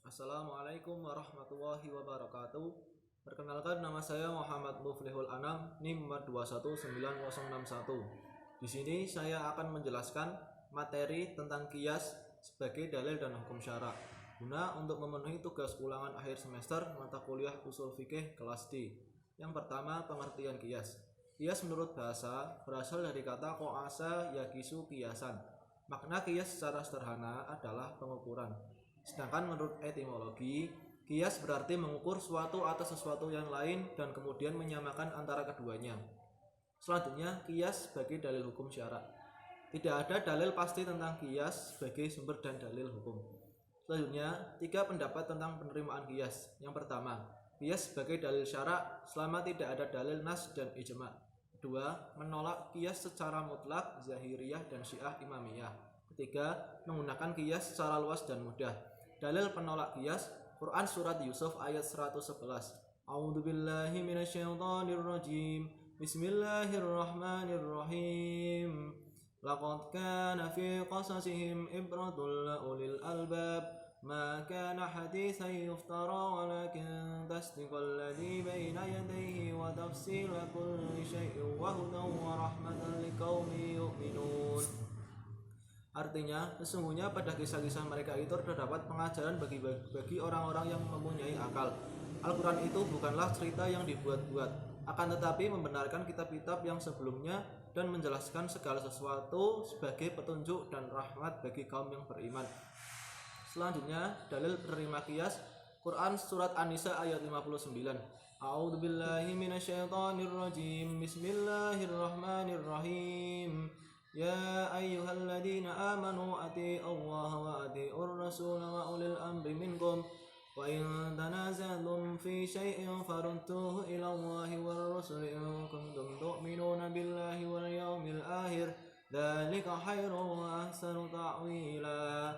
Assalamualaikum warahmatullahi wabarakatuh. Perkenalkan, nama saya Muhammad Muflihul Anam, NIM 2199061. Di sini saya akan menjelaskan materi tentang qiyas sebagai dalil dan hukum syara guna untuk memenuhi tugas ulangan akhir semester mata kuliah Ushul Fiqih kelas D. Yang pertama, pengertian qiyas. Qiyas menurut bahasa berasal dari kata qa'asa yaqisu qiyasan. Makna qiyas secara sederhana adalah pengukuran. Sedangkan menurut etimologi, qiyas berarti mengukur suatu atas sesuatu yang lain dan kemudian menyamakan antara keduanya. Selanjutnya, qiyas sebagai dalil hukum syara. Tidak ada dalil pasti tentang qiyas sebagai sumber dan dalil hukum. Selanjutnya, 3 pendapat tentang penerimaan qiyas. Yang pertama, qiyas sebagai dalil syara selama tidak ada dalil nas dan ijma'. Kedua, menolak qiyas secara mutlak Zahiriyah dan Syiah Imamiyah. Ketiga, menggunakan qiyas secara luas dan mudah. Dalil penolak qiyas, Quran surat Yusuf ayat 111. A'udzubillahi minasyaitonirrajim. Bismillahirrahmanirrahim. Laqad kana fi qasasihim ibratul ulil albab. Ma kana haditsan yuftara walakin tasdiqal ladzi baina yadayhi wa tafsila kulli syai'in wa hudan wa rahmatan liqaumin yu'minun. Artinya, sesungguhnya pada kisah-kisah mereka itu terdapat pengajaran bagi orang-orang yang mempunyai akal. Al-Quran itu bukanlah cerita yang dibuat-buat, akan tetapi membenarkan kitab-kitab yang sebelumnya dan menjelaskan segala sesuatu sebagai petunjuk dan rahmat bagi kaum yang beriman. Selanjutnya, dalil penerima qiyas, Quran surat An-Nisa ayat 59. A'udzubillahi minasyaitonirrajim. Bismillahirrahmanirrahim. Ya ayyuhalladzina amanu atii'u Allah wa atii'ur rasul wa ulil amri minkum wa in tanaza'tum fi syai'in farudduhu ila Allah war rasul in kuntum tu'minuna billahi wal yawmil akhir dzalika khairun wa ahsanu ta'wila.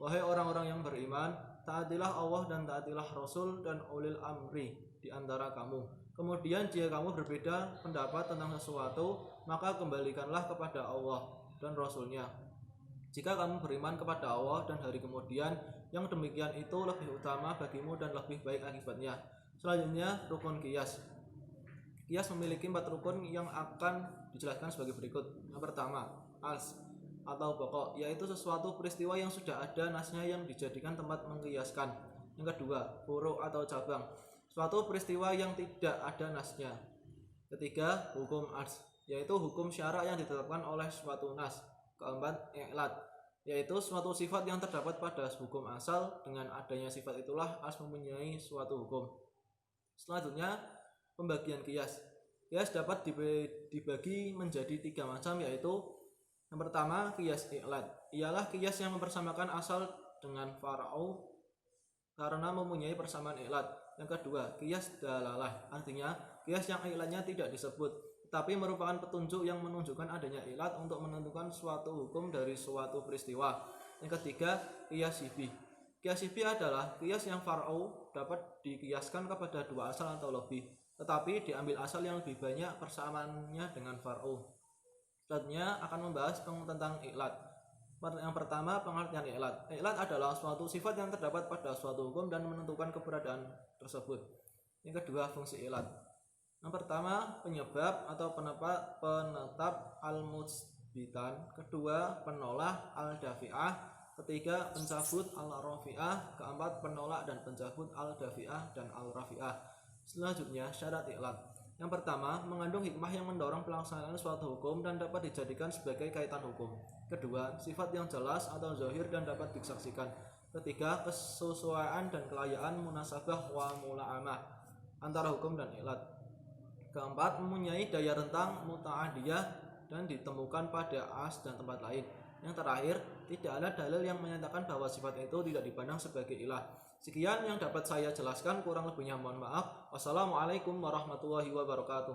Wahai orang-orang yang beriman, taatilah Allah dan taatilah Rasul dan ulil amri di antara kamu. Kemudian jika kamu berbeda pendapat tentang sesuatu, maka kembalikanlah kepada Allah dan Rasulnya. Jika kamu beriman kepada Allah dan hari kemudian, yang demikian itu lebih utama bagimu dan lebih baik akibatnya. Selanjutnya, rukun qiyas. Qiyas memiliki 4 rukun yang akan dijelaskan sebagai berikut. Yang pertama, as atau pokok, yaitu sesuatu peristiwa yang sudah ada nasnya yang dijadikan tempat mengqiyaskan. Yang kedua, furu' atau cabang, suatu peristiwa yang tidak ada nasnya. Ketiga, hukum ars, yaitu hukum syara yang ditetapkan oleh suatu nas. Keempat, i'lad, yaitu suatu sifat yang terdapat pada hukum asal. Dengan adanya sifat itulah ars mempunyai suatu hukum. Selanjutnya, pembagian qiyas. Qiyas dapat dibagi menjadi 3 macam, yaitu yang pertama, qiyas i'lad, ialah qiyas yang mempersamakan asal dengan far'u karena mempunyai persamaan i'lad. Yang kedua, qiyas dalalah, artinya qiyas yang i'ladnya tidak disebut, tetapi merupakan petunjuk yang menunjukkan adanya i'lad untuk menentukan suatu hukum dari suatu peristiwa. Yang ketiga, qiyas shibih. Qiyas shibih adalah qiyas yang far'u dapat diqiyaskan kepada 2 asal atau lebih, tetapi diambil asal yang lebih banyak persamaannya dengan far'u. Selanjutnya akan membahas tentang i'lad. Yang pertama, pengertian i'lad. I'lad adalah suatu sifat yang terdapat pada suatu hukum dan menentukan keberadaan tersebut. Yang kedua, fungsi i'lad. Yang pertama, penyebab atau penetap al-mutsbitan. Kedua, penolak al-dafi'ah. Ketiga, pencabut al-rafi'ah. Keempat, penolak dan pencabut al-dafi'ah dan al-rafi'ah. Selanjutnya, syarat i'lad. Yang pertama, mengandung hikmah yang mendorong pelaksanaan suatu hukum dan dapat dijadikan sebagai kaitan hukum. Kedua, sifat yang jelas atau zahir dan dapat disaksikan. Ketiga, kesesuaian dan kelayaan munasabah wa mula'amah antara hukum dan i'lad. Keempat, mempunyai daya rentang muta'adiyah dan ditemukan pada as dan tempat lain. Yang terakhir, tidak ada dalil yang menyatakan bahwa sifat itu tidak dipandang sebagai ilah. Sekian yang dapat saya jelaskan, kurang lebihnya mohon maaf. Wassalamualaikum warahmatullahi wabarakatuh.